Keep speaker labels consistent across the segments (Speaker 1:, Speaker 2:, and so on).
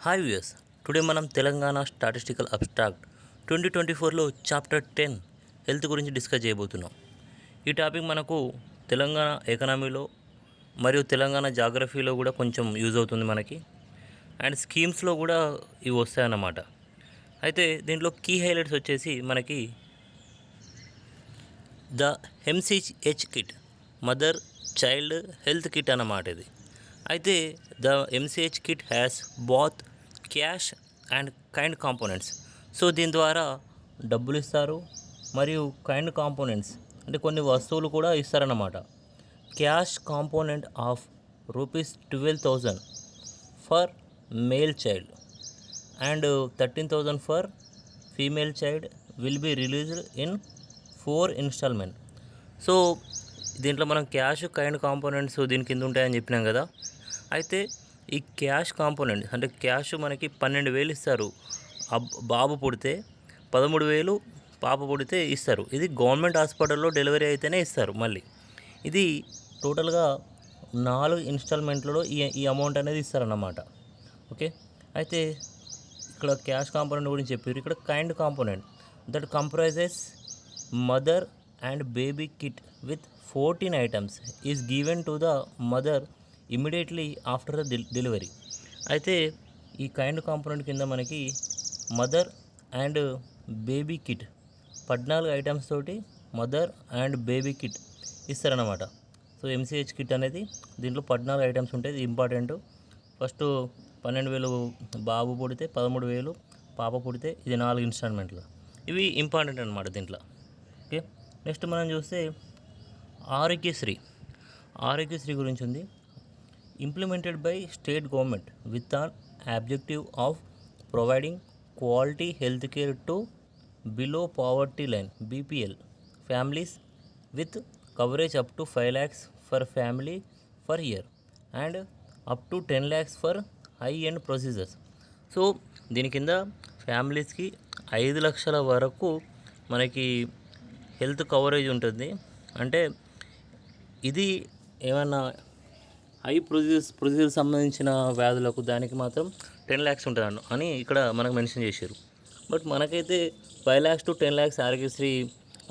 Speaker 1: Hi viewers, today మనం Telangana statistical abstract 2024లో chapter 10 health గురించి డిస్కస్ చేయబోతున్నాం. ఈ టాపిక్ మనకు తెలంగాణ ఎకనామీలో మరియు తెలంగాణ జాగ్రఫీలో కూడా కొంచెం యూజ్ అవుతుంది మనకి, అండ్ స్కీమ్స్లో కూడా ఇవి వస్తాయన్నమాట. అయితే దీంట్లో కీ హైలైట్స్ వచ్చేసి మనకి the MCH kit, mother child health kit అన్నమాట ఇది. అయితే the MCH kit has both cash and kind components. So దీని ద్వారా డబ్బులు ఇస్తారు మరియు కైండ్ కాంపోనెంట్స్ అంటే కొన్ని వస్తువులు కూడా ఇస్తారన్నమాట. Cash component of ₹12,000 for male child and 13,000 for female child will be released in 4 instalment. So దీంట్లో మనం క్యాష్ కైండ్ కాంపోనెంట్స్ దీని కింద ఉంటాయని చెప్పినాం కదా. అయితే ఈ క్యాష్ కాంపోనెంట్ అంటే క్యాష్ మనకి 12,000 ఇస్తారు బాబు పుడితే, 13,000 పాప పుడితే ఇస్తారు. ఇది గవర్నమెంట్ హాస్పిటల్లో డెలివరీ అయితేనే ఇస్తారు. మళ్ళీ ఇది టోటల్గా 4 ఇన్స్టాల్మెంట్లలో ఈ అమౌంట్ అనేది ఇస్తారన్నమాట. ఓకే, అయితే ఇక్కడ క్యాష్ కాంపోనెంట్ గురించి చెప్పారు. ఇక్కడ kind component that comprises mother and baby kit with 14 items is given to the mother immediately after the delivery. అయితే ఈ కైండ్ కాంపోనెంట్ కింద మనకి mother and baby kit 14 items తోటి మదర్ అండ్ బేబీ కిట్ ఇస్తారన్నమాట. So MCH kit అనేది దీంట్లో 14 items ఉంటాయి. ఇది ఇంపార్టెంట్. ఫస్ట్ 12,000 బాబు పుడితే, 13,000 పాప పుడితే, ఇది 4 ఇన్స్టాల్మెంట్లు. ఇవి ఇంపార్టెంట్ అనమాట దీంట్లో. ఓకే, నెక్స్ట్ మనం చూస్తే ఆరోగ్యశ్రీ గురించి ఉంది. Implemented by state government with an objective of providing quality health care to below poverty line BPL families with coverage up to 5 lakhs for family for year and up to 10 lakhs for high end procedures. So దీని కింద ఫ్యామిలీస్కి 5 లక్షల వరకు మనకి health coverage ఉంటుంది. అంటే ఇది ఏమన్నా హై ప్రొసీజర్ సంబంధించిన వ్యాధులకు దానికి మాత్రం 10 lakhs ఉంటుంది అని ఇక్కడ మనకు మెన్షన్ చేశారు. బట్ మనకైతే 5 lakhs to 10 lakhs ఆరోగ్యశ్రీ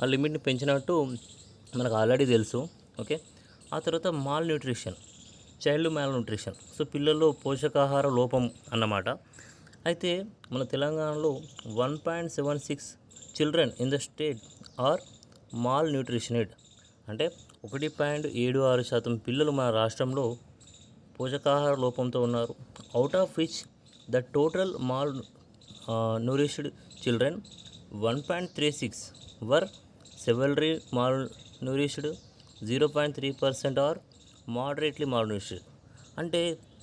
Speaker 1: ఆ లిమిట్ని పెంచినట్టు మనకు ఆల్రెడీ తెలుసు. ఓకే, ఆ తర్వాత చైల్డ్ మాల్ న్యూట్రిషన్. సో పిల్లల్లో పోషకాహార లోపం అన్నమాట. అయితే మన తెలంగాణలో 1.76 children in the state are malnutritioned. అంటే 1.76% పిల్లలు మన రాష్ట్రంలో పోషకాహార లోపంతో ఉన్నారు. Out of which the total malnourished children 1.36 were severally malnourished, 0.3% are moderately malnourished. అంటే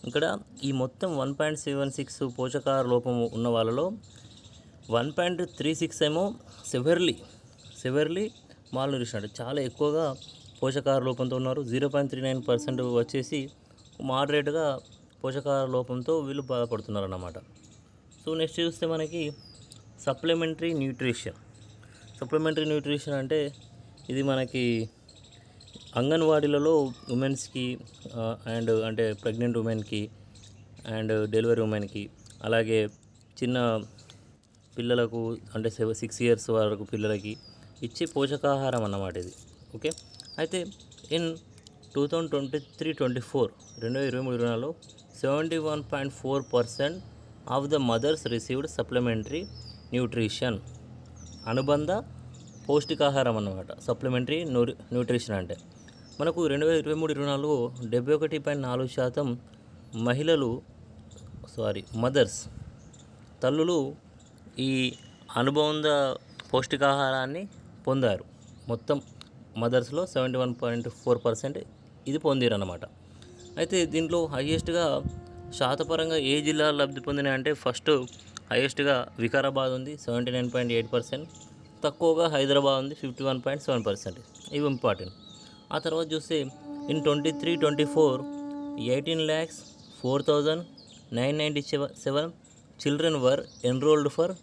Speaker 1: ఇక్కడ ఈ మొత్తం 1.76 పోషకాహార లోపం ఉన్న వాళ్ళలో 1.36 ఏమో సెవెర్లీ మాల్ న్యూట్రిషన్, అంటే చాలా ఎక్కువగా పోషకాహార లోపంతో ఉన్నారు. 0.39% వచ్చేసి మోడరేట్గా పోషకాహార లోపంతో వీళ్ళు బాధపడుతున్నారు అన్నమాట. సో నెక్స్ట్ చూస్తే మనకి సప్లిమెంటరీ న్యూట్రిషన్ అంటే ఇది మనకి అంగన్వాడీలలో ఉమెన్స్కి అండ్ అంటే ప్రెగ్నెంట్ ఉమెన్కి అండ్ డెలివరీ ఉమెన్కి, అలాగే చిన్న పిల్లలకు అంటే 6 years వరకు పిల్లలకి ఇచ్చే పోషకాహారం అన్నమాట ఇది. ఓకే, అయితే in 2023-24 71.4% of the mothers received supplementary nutrition, అనుబంధ పౌష్టికాహారం అన్నమాట. సప్లిమెంటరీ న్యూట్రిషన్ అంటే మనకు 2023-24 71.4% మదర్స్ తల్లులు ఈ అనుబంధ పౌష్టికాహారాన్ని పొందారు. మొత్తం మదర్స్లో 71.4% ఇది పొందారు అన్నమాట. అయితే దీంట్లో హైయెస్ట్గా శాతపరంగా ఏ జిల్లాలు లబ్ధి పొందినాయి అంటే ఫస్ట్ హైయెస్ట్గా వికారాబాద్ ఉంది 79.8%, తక్కువగా హైదరాబాద్ ఉంది 51.7%. ఇవి ఇంపార్టెంట్. ఆ తర్వాత చూస్తే in 23-24 18,04,997 children were enrolled for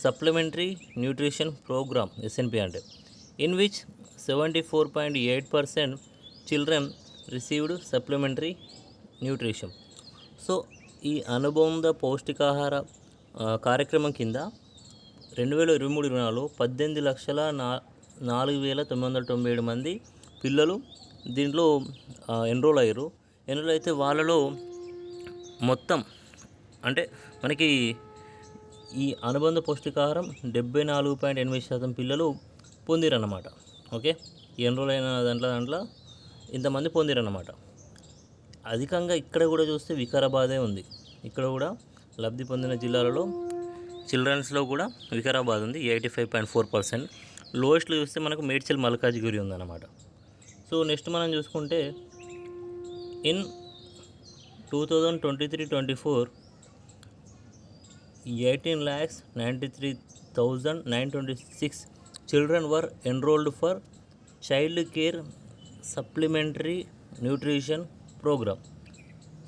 Speaker 1: supplementary nutrition programme SNP అంటే, in which 74.8% children received supplementary nutrition. So ఈ అనుబంధ పౌష్టికాహార కార్యక్రమం కింద 2023-24 18,04,997 మంది పిల్లలు దీంట్లో ఎన్రోల్ అయ్యారు. ఎన్రోల్ అయితే వాళ్ళలో మొత్తం అంటే మనకి ఈ అనుబంధ పౌష్టికాహారం 74.8% పిల్లలు పొందిరన్నమాట. ఓకే, ఎన్రోల్ అయిన దాంట్లో ఇంతమంది పొందిరన్నమాట. అధికంగా ఇక్కడ కూడా చూస్తే వికారాబాదే ఉంది. ఇక్కడ కూడా లబ్ధి పొందిన జిల్లాలలో చిల్డ్రన్స్లో కూడా వికారాబాద్ ఉంది 85.4%. లోయెస్ట్లో చూస్తే మనకు మేడ్చల్ మల్కాజ్గిరి ఉందన్నమాట. సో నెక్స్ట్ మనం చూసుకుంటే in 2023-24 18,93,926 children were enrolled for child care supplementary nutrition program.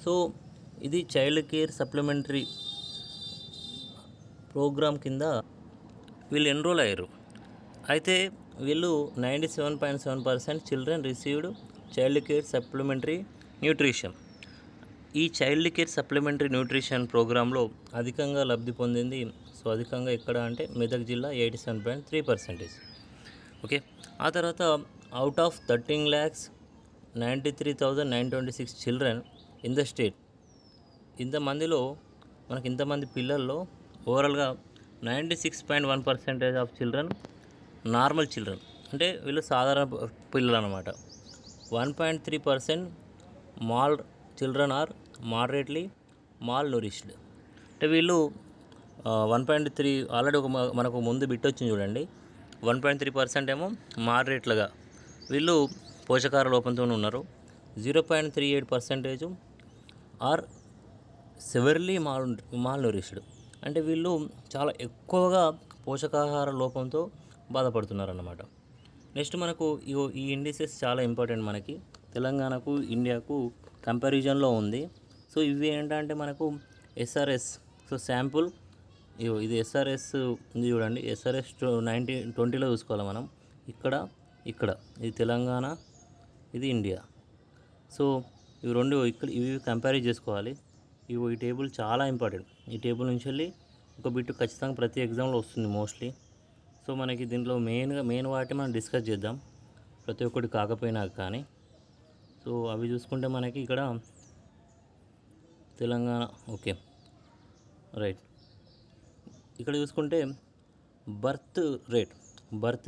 Speaker 1: So ఇది చైల్డ్ కేర్ సప్లిమెంటరీ ప్రోగ్రామ్ కింద వీళ్ళు ఎన్రోల్ అయ్యారు. అయితే వీళ్ళు 97.7% children received child care supplementary nutrition. ఈ చైల్డ్ కేర్ సప్లిమెంటరీ న్యూట్రిషన్ ప్రోగ్రాంలో అధికంగా లబ్ధి పొందింది. సో అధికంగా ఎక్కడ అంటే మెదక్ జిల్లా 87.3%. ఓకే, ఆ తర్వాత out of 13,93,926 children in the state, ఇంతమందిలో మనకి ఇంతమంది పిల్లల్లో ఓవరాల్గా 96.1% ఆఫ్ చిల్డ్రన్ నార్మల్ చిల్డ్రన్, అంటే వీళ్ళు సాధారణ పిల్లలు అన్నమాట. 1.3% మాల్ children are moderately malnourished. అంటే వీళ్ళు 1.3 ఆల్రెడీ మనకు ముందు బిట్ వచ్చింది చూడండి. 1.3% ఏమో మోడరేట్లుగా వీళ్ళు పోషకాహార లోపంతో ఉన్నారు. 0.38% ఆర్ సెవర్లీ మాల్ నూరిష్డ్, అంటే వీళ్ళు చాలా ఎక్కువగా పోషకాహార లోపంతో బాధపడుతున్నారన్నమాట. నెక్స్ట్ మనకు ఈ ఇండిసెస్ చాలా ఇంపార్టెంట్ మనకి తెలంగాణకు ఇండియాకు కంపారిజన్లో ఉంది. సో ఇవి ఏంటంటే మనకు ఎస్ఆర్ఎస్, సో శాంపుల్ ఇది ఎస్ఆర్ఎస్ ఉంది చూడండి. ఎస్ఆర్ఎస్ 2020లో చూసుకోవాలి మనం. ఇక్కడ ఇది తెలంగాణ, ఇది ఇండియా. సో ఇవి రెండు ఇవి కంపేర్ చేసుకోవాలి. ఈ టేబుల్ చాలా ఇంపార్టెంట్. ఈ టేబుల్ నుంచి వెళ్ళి ఒక బిట్ ఖచ్చితంగా ప్రతి ఎగ్జామ్లో వస్తుంది మోస్ట్లీ. సో మనకి దీంట్లో మెయిన్ వాటి మనం డిస్కస్ చేద్దాం, ప్రతి ఒక్కటి కాకపోయినా కానీ. సో అవి చూసుకుంటే మనకి ఇక్కడ తెలంగాణ, ఓకే రైట్. ఇక్కడ చూసుకుంటే బర్త్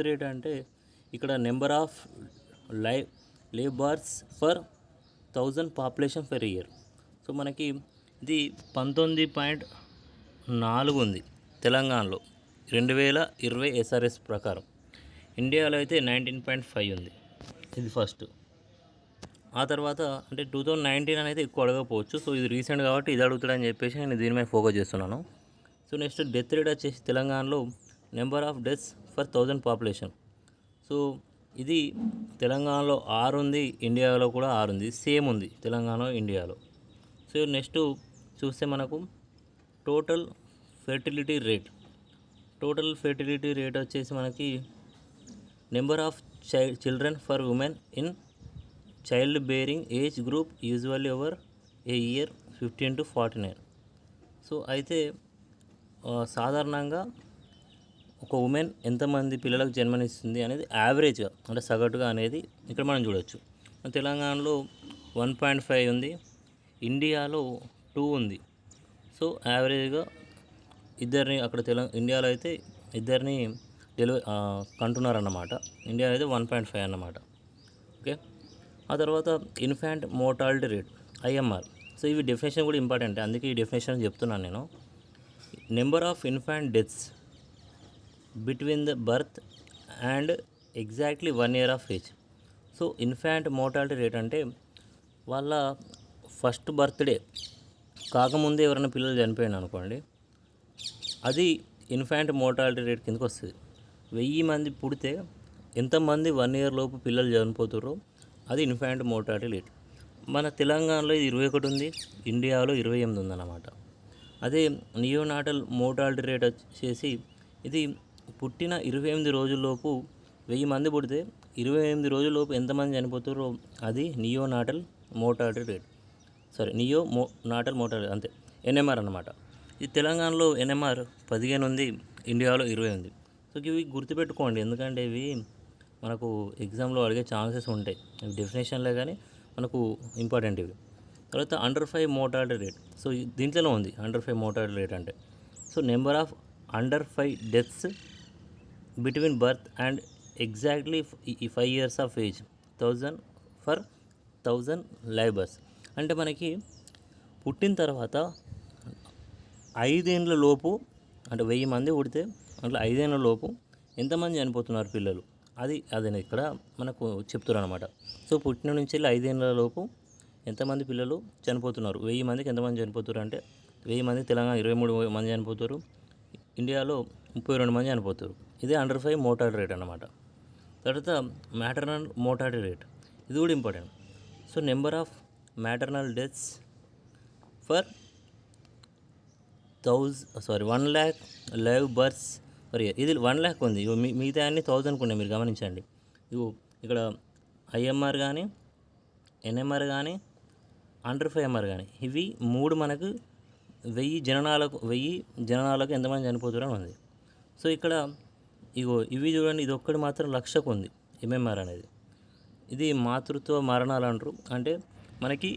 Speaker 1: రేట్ అంటే ఇక్కడ number of labours for 1000 population per year. So మనకి ఇది 19.4 ఉంది తెలంగాణలో 2020 ఎస్ఆర్ఎస్ ప్రకారం. ఇండియాలో అయితే 19.5 ఉంది. ఇది ఫస్ట్. ఆ తర్వాత అంటే 2019 అనేది ఎక్కువ అడగకపోవచ్చు. సో ఇది రీసెంట్ కాబట్టి ఇది అడుగుతాడని చెప్పేసి నేను దీని మీద ఫోకస్ చేస్తున్నాను. సో నెక్స్ట్ డెత్ రేట్ వచ్చేసి తెలంగాణలో number of deaths for 1000 population. So ఇది తెలంగాణలో 6 ఉంది, ఇండియాలో కూడా 6 ఉంది, సేమ్ ఉంది తెలంగాణ ఇండియాలో. సో నెక్స్ట్ చూస్తే మనకు టోటల్ ఫెర్టిలిటీ రేట్ వచ్చేసి మనకి number of children for women in child bearing age group usually over a year 15 to 49. So అయితే సాధారణంగా ఒక ఉమెన్ ఎంతమంది పిల్లలకు జన్మనిస్తుంది అనేది యావరేజ్గా అంటే సగటుగా అనేది ఇక్కడ మనం చూడవచ్చు. తెలంగాణలో 1.5 ఉంది, ఇండియాలో 2 ఉంది. సో యావరేజ్గా ఇద్దరిని అక్కడ ఇండియాలో అయితే ఇద్దరిని కంటున్నారన్నమాట. ఇండియా అయితే 1.5 అన్నమాట. ఓకే, ఆ తర్వాత infant mortality rate IMR. So ఇవి డెఫినేషన్ కూడా ఇంపార్టెంట్, అందుకే ఈ డెఫినేషన్ చెప్తున్నాను నేను. Number of infant deaths between the birth and exactly 1 year of age. So infant mortality rate అంటే వాళ్ళ ఫస్ట్ బర్త్డే కాకముందే ఎవరైనా పిల్లలు చనిపోయినా అనుకోండి, అది ఇన్ఫాంట్ మోర్టాలిటీ రేట్ కిందకి వస్తుంది. 1000 మంది పుడితే ఎంతమంది 1 year లోపు పిల్లలు చనిపోతారో అది ఇన్ఫాంట్ మోర్టాలిటీ రేట్. మన తెలంగాణలో ఇది 21 ఉంది, ఇండియాలో 28 ఉందన్నమాట. అదే నియోనాటల్ మోర్టాలిటీ రేట్ వచ్చేసి ఇది పుట్టిన 28 రోజుల్లోపు 1000 మంది పుడితే 28 రోజుల్లోపు ఎంతమంది చనిపోతారో అది neonatal mortality rate. Natal mortality అంతే. ఎన్ఎంఆర్ అన్నమాట. ఈ తెలంగాణలో ఎన్ఎంఆర్ 15 ఉంది, ఇండియాలో 20 ఉంది. సో ఇవి గుర్తుపెట్టుకోండి, ఎందుకంటే ఇవి మనకు ఎగ్జామ్లో అడిగే ఛాన్సెస్ ఉంటాయి. ఇవి డెఫినేషన్లే కానీ మనకు ఇంపార్టెంట్ ఇవి. తర్వాత అండర్ 5 మోర్టాలిటీ రేట్. సో దీంట్లోనే ఉంది అండర్ 5 మోర్టాలిటీ రేట్ అంటే. So number of under 5 deaths between birth and exactly 5 years of age 1000 for 1000 live births. అంటే మనకి పుట్టిన తర్వాత 5 ఏళ్ళ లోపు, అంటే 1000 మంది పుడితే అట్లా 5 ఏళ్ళ లోపు ఎంతమంది చనిపోతున్నారు పిల్లలు, అదే ఇక్కడ మనకు చెప్తారు అనమాట. సో పుట్టిన నుంచి వెళ్ళి 5 ఏళ్ళ లోపు ఎంతమంది పిల్లలు చనిపోతున్నారు, 1000 మందికి ఎంతమంది చనిపోతారు అంటే 1000 మంది తెలంగాణ 23 మంది చనిపోతారు, ఇండియాలో 32 మంది చనిపోతారు. ఇదే అండర్ 5 మోర్టాలిటీ రేట్ అన్నమాట. తర్వాత మ్యాటర్నల్ మోర్టాలిటీ రేట్, ఇది కూడా important. So number of maternal deaths for 1 lakh live births per year. ఇది 1 lakh ఉంది, మిగతా అన్ని 1000 ఉన్నాయి. మీరు గమనించండి, ఇక్కడ ఐఎంఆర్ కానీ, ఎన్ఎంఆర్ కానీ, అండర్ 5 ఎంఆర్ కానీ, ఇవి 3 మనకు 1000 జననాలకు ఎంతమంది చనిపోతారని ఉంది. సో ఇక్కడ ఇవి చూడండి, ఇది ఒక్కటి మాత్రం 1,00,000కు ఉంది ఎంఎంఆర్ అనేది. ఇది మాతృత్వ మరణాలు అంటారు. అంటే మనకి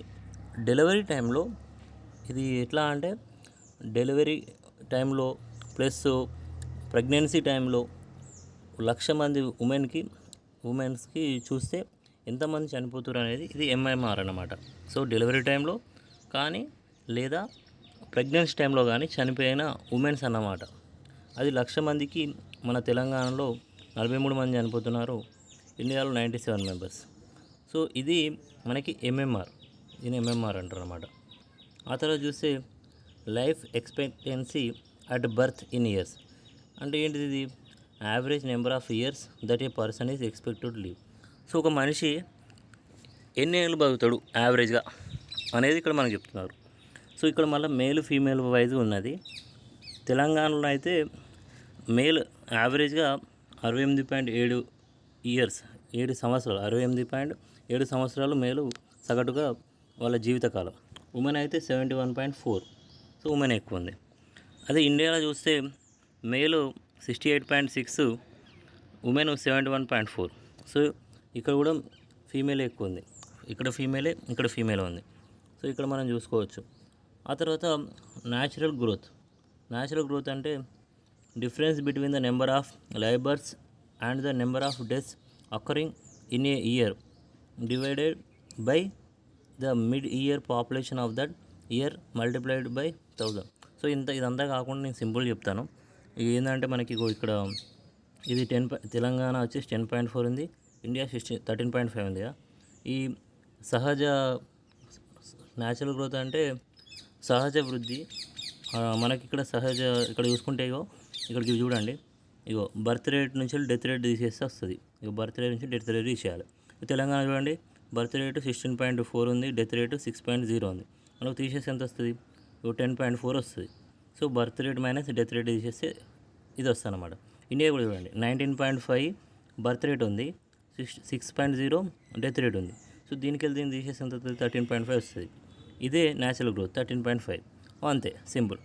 Speaker 1: డెలివరీ టైంలో ఇది ఎట్లా అంటే, డెలివరీ టైంలో ప్లస్ ప్రెగ్నెన్సీ టైంలో 1,00,000 మంది ఉమెన్స్కి చూస్తే ఎంతమంది చనిపోతారు అనేది ఇది ఎంఎంఆర్ అన్నమాట. సో డెలివరీ టైంలో కానీ లేదా ప్రెగ్నెన్సీ టైంలో కానీ చనిపోయిన ఉమెన్స్ అన్నమాట. అది 1,00,000 మందికి మన తెలంగాణలో 43 మంది చనిపోతున్నారు, ఇండియాలో 97 మెంబర్స్. సో ఇది మనకి ఎంఎంఆర్, దీని ఎంఎంఆర్ అంటారు అన్నమాట. ఆ తర్వాత చూస్తే life expectancy at birth in years. అంటే ఏంటిది, ఇది average number of years that A person is expected to live. So ఒక మనిషి ఎన్ని ఏళ్ళు బతుకుతాడు యావరేజ్గా అనేది ఇక్కడ మనకు చెప్తున్నారు. సో ఇక్కడ మళ్ళీ మేల్ ఫీమేల్ వైజ్ ఉన్నది. తెలంగాణలో అయితే మేల్ యావరేజ్గా 68.7 ఇయర్స్, 7 సంవత్సరాలు, 68.7 సంవత్సరాలు మేలు సగటుగా వాళ్ళ జీవితకాలం. ఉమెన్ అయితే 71.4. సో ఉమెన్ ఎక్కువ ఉంది. అదే ఇండియాలో చూస్తే మేలు 68.6, ఉమెన్ 71.4. సో ఇక్కడ కూడా ఫీమేల్ ఎక్కువ ఉంది, ఇక్కడ ఫీమేల్ ఉంది. సో ఇక్కడ మనం చూసుకోవచ్చు. ఆ తర్వాత న్యాచురల్ గ్రోత్ అంటే difference between the number of live births and the number of deaths occurring in a year divided by the mid year population of that year multiplied by 1000. So ఇదంతా కాకుండా నేను simple చెప్తాను. ఇది ఏంటంటే మనకి ఇక్కడ ఇది తెలంగాణ వచ్చేసి 10.4 ఉంది, ఇండియా 13.5 ఉంది. ఈ సహజ న్యాచురల్ గ్రోత్ అంటే సహజ వృద్ధి. మనకి ఇక్కడ చూసుకుంటే ఇక్కడికి చూడండి, బర్త్ రేట్ నుంచి డెత్ రేట్ తీసేస్తే వస్తుంది. బర్త్ రేట్ నుంచి డెత్ రేట్ తీసేయాలి. తెలంగాణ చూడండి, బర్త్ రేటు 16.4 ఉంది, డెత్ రేటు 6.0 ఉంది. మనకు తీసేస్తే ఎంత వస్తుంది, 10.4 వస్తుంది. So birth rate minus death rate తీసేస్తే ఇది వస్తుంది అన్నమాట. ఇండియా కూడా చూడండి, 19.5 బర్త్ రేట్ ఉంది, 6.0 డెత్ రేట్ ఉంది. సో దీనికి తీసేస్తే ఎంత వస్తుంది, 13.5 వస్తుంది. ఇదే న్యాచురల్ గ్రోత్ 13.5. అంతే సింపుల్.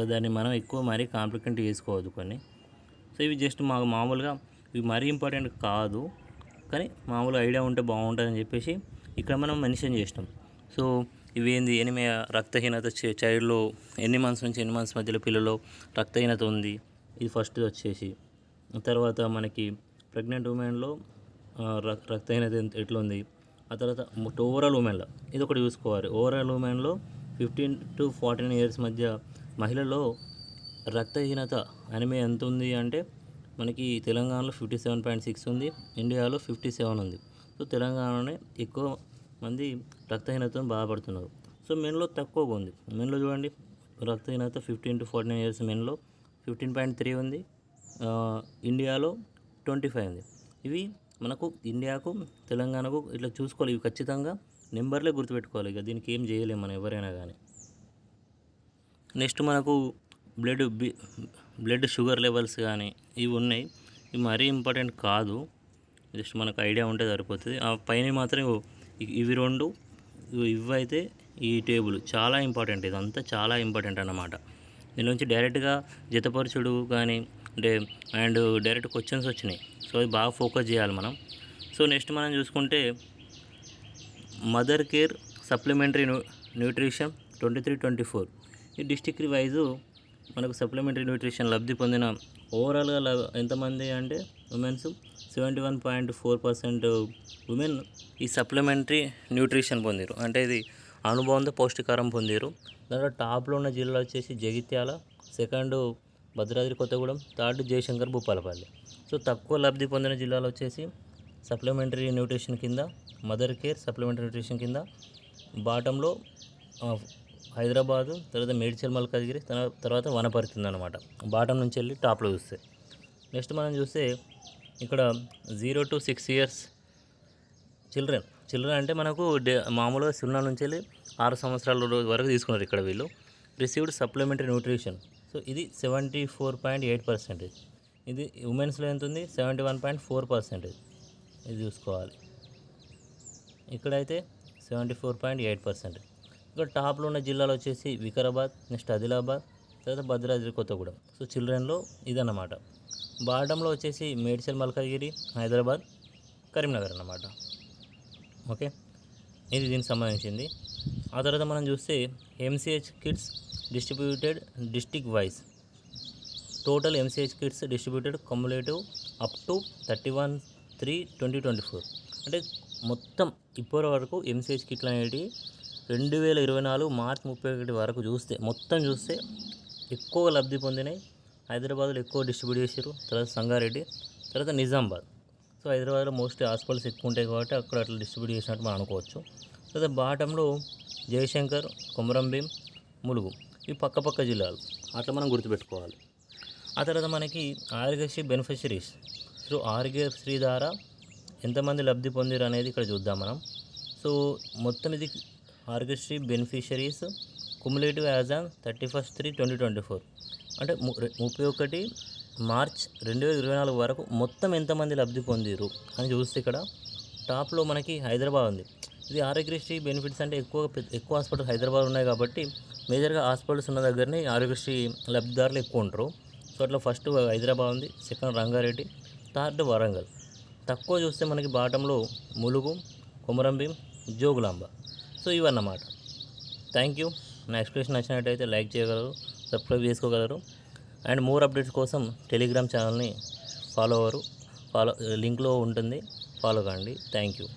Speaker 1: దాన్ని మనం ఎక్కువ మరీ కాంప్లికేట్ చేసుకోవద్దు కొన్ని. సో ఇవి జస్ట్ మామూలుగా, ఇవి మరీ ఇంపార్టెంట్ కాదు, కానీ మామూలుగా ఐడియా ఉంటే బాగుంటుందని చెప్పేసి ఇక్కడ మనం మెన్షన్ చేసినాం. సో ఇవేంది, ఎనిమియా, రక్తహీనత చైల్డ్లో ఎన్ని మంత్స్ నుంచి ఎన్ని మంత్స్ మధ్యలో పిల్లల్లో రక్తహీనత ఉంది, ఇది ఫస్ట్ వచ్చేసి. తర్వాత మనకి ప్రెగ్నెంట్ ఉమెన్లో రక్తహీనత ఎట్లా ఉంది. ఆ తర్వాత ఓవరాల్ ఉమెన్లో ఇది ఒకటి చూసుకోవాలి. ఓవరాల్ ఉమెన్లో 15 to 14 ఇయర్స్ మధ్య మహిళల్లో రక్తహీనత అనిమియా ఎంత ఉంది అంటే మనకి తెలంగాణలో 57.6 ఉంది, ఇండియాలో 57 ఉంది. సో తెలంగాణలోనే ఎక్కువ మంది రక్తహీనతతో బాధపడుతున్నారు. సో మెన్లో తక్కువగా ఉంది. మెన్లో చూడండి, రక్తహీనత 15 to 14 ఇయర్స్ మెన్లో 15.3 ఉంది, ఇండియాలో 25 ఉంది. ఇవి మనకు ఇండియాకు తెలంగాణకు ఇట్లా చూసుకోవాలి. ఇవి ఖచ్చితంగా నెంబర్లే గుర్తుపెట్టుకోవాలి. ఇక దీనికి ఏం చేయలేము మనం ఎవరైనా కానీ. నెక్స్ట్ మనకు బ్లడ్ షుగర్ లెవెల్స్ కానీ ఇవి ఉన్నాయి. ఇవి మరీ ఇంపార్టెంట్ కాదు, జస్ట్ మనకు ఐడియా ఉంటే సరిపోతుంది. ఆ పైన మాత్రం ఇవి రెండు, ఇవైతే ఈ టేబుల్ చాలా ఇంపార్టెంట్, ఇదంతా చాలా ఇంపార్టెంట్ అన్నమాట. దీని నుంచి డైరెక్ట్గా జతపరచుడు కానీ అండ్ డైరెక్ట్ క్వశ్చన్స్ వచ్చినాయి. సో అది బాగా ఫోకస్ చేయాలి మనం. సో నెక్స్ట్ మనం చూసుకుంటే మదర్ కేర్ సప్లిమెంటరీ న్యూట్రిషన్ 23-24 ఈ డిస్టిక్ వైజు మనకు సప్లిమెంటరీ న్యూట్రిషన్ లబ్ధి పొందిన ఓవరాల్గా ఎంతమంది అంటే ఉమెన్స్ 71.4% ఉమెన్ ఈ సప్లిమెంటరీ న్యూట్రిషన్ పొందిరు. అంటే ఇది అనుభవంతో పౌష్టికారం పొందిరు. దాంట్లో టాప్లో ఉన్న జిల్లాలు వచ్చేసి Jagtial, second Bhadradri Kothagudem, third Jayashankar Bhupalpally. So తక్కువ లబ్ధి పొందిన జిల్లాలు వచ్చేసి సప్లిమెంటరీ న్యూట్రిషన్ కింద మదర్ కేర్ సప్లిమెంటరీ న్యూట్రిషన్ కింద బాటంలో హైదరాబాదు, తర్వాత మేడ్చల్ మల్కాజ్గిరి, తర్వాత వనపర్తి ఉందన్నమాట. బాటం నుంచి వెళ్ళి టాప్లో చూస్తే నెక్స్ట్ మనం చూస్తే ఇక్కడ 0 to 6 years చిల్డ్రన్ అంటే మనకు మామూలుగా 0 నుంచి వెళ్ళి 6 సంవత్సరాల వరకు తీసుకున్నారు ఇక్కడ వీళ్ళు. Received supplementary nutrition. సో ఇది 74.8%. ఇది ఉమెన్స్లో ఎంత ఉంది 71.4%. ఇది చూసుకోవాలి. ఇక్కడైతే 74.8%. ఇక్కడ టాప్లో ఉన్న జిల్లాలు వచ్చేసి వికారాబాద్, నెక్స్ట్ ఆదిలాబాద్, తర్వాత భద్రాద్రి కొత్తగూడెం. సో చిల్డ్రన్లో ఇదన్నమాట. బాటంలో వచ్చేసి మేడ్చల్ మల్కాజ్గిరి, హైదరాబాద్, కరీంనగర్ అన్నమాట. ఓకే, ఇది దీనికి సంబంధించింది. ఆ తర్వాత మనం చూస్తే MCH kits distributed district wise. Total MCH kits distributed cumulative up to 31/3/2024. అంటే మొత్తం ఇప్పటి వరకు ఎంసీహెచ్ కిట్లు అనేవి 2024 మార్చి 31 వరకు మొత్తం చూస్తే ఎక్కువ లబ్ధి పొందినాయి. హైదరాబాద్లో ఎక్కువ డిస్ట్రిబ్యూట్ చేశారు, తర్వాత సంగారెడ్డి, తర్వాత నిజామాబాద్. సో హైదరాబాద్లో మోస్ట్లీ హాస్పిటల్స్ ఎక్కువ ఉంటాయి కాబట్టి అక్కడ అట్లా డిస్ట్రిబ్యూట్ చేసినట్టు మనం అనుకోవచ్చు. తర్వాత బాటంలో జయశంకర్, కొమరంభీం, ములుగు ఇవి పక్క జిల్లాలు అట్లా మనం గుర్తుపెట్టుకోవాలి. ఆ తర్వాత మనకి ఆరోగ్యశ్రీ బెనిఫిషరీస్. సో ఆరోగ్యశ్రీ ద్వారా ఎంతమంది లబ్ధి పొందిరు అనేది ఇక్కడ చూద్దాం మనం. సో మొత్తం ఇది Aarogyasri beneficiaries cumulative as on 31/3/2024 అంటే 31 మార్చ్ 2024 వరకు మొత్తం ఎంతమంది లబ్ధి పొందిరు అని చూస్తే ఇక్కడ టాప్లో మనకి హైదరాబాద్ ఉంది. ఇది ఆరోగ్యశ్రీ బెనిఫిట్స్ అంటే ఎక్కువ హాస్పిటల్స్ హైదరాబాద్ ఉన్నాయి కాబట్టి మేజర్గా హాస్పిటల్స్ ఉన్న దగ్గరనే ఆరోగ్యశ్రీ లబ్ధిదారులు ఎక్కువ ఉంటారు. సో అట్లా ఫస్ట్ హైదరాబాద్ ఉంది, సెకండ్ రంగారెడ్డి, థర్డ్ వరంగల్. తక్కువ చూస్తే మనకి బాటంలో ములుగు, కొమరంభీం, జోగులాంబ. సో ఇవన్నమాట. Thank you. నా ఎక్స్ప్లెనేషన్ నచ్చినట్టయితే లైక్ చేయగలరు, సబ్స్క్రైబ్ చేసుకోగలరు. అండ్ మోర్ అప్డేట్స్ కోసం టెలిగ్రామ్ ఛానల్ని ఫాలో లింక్లో ఉంటుంది, ఫాలో కండి. Thank you.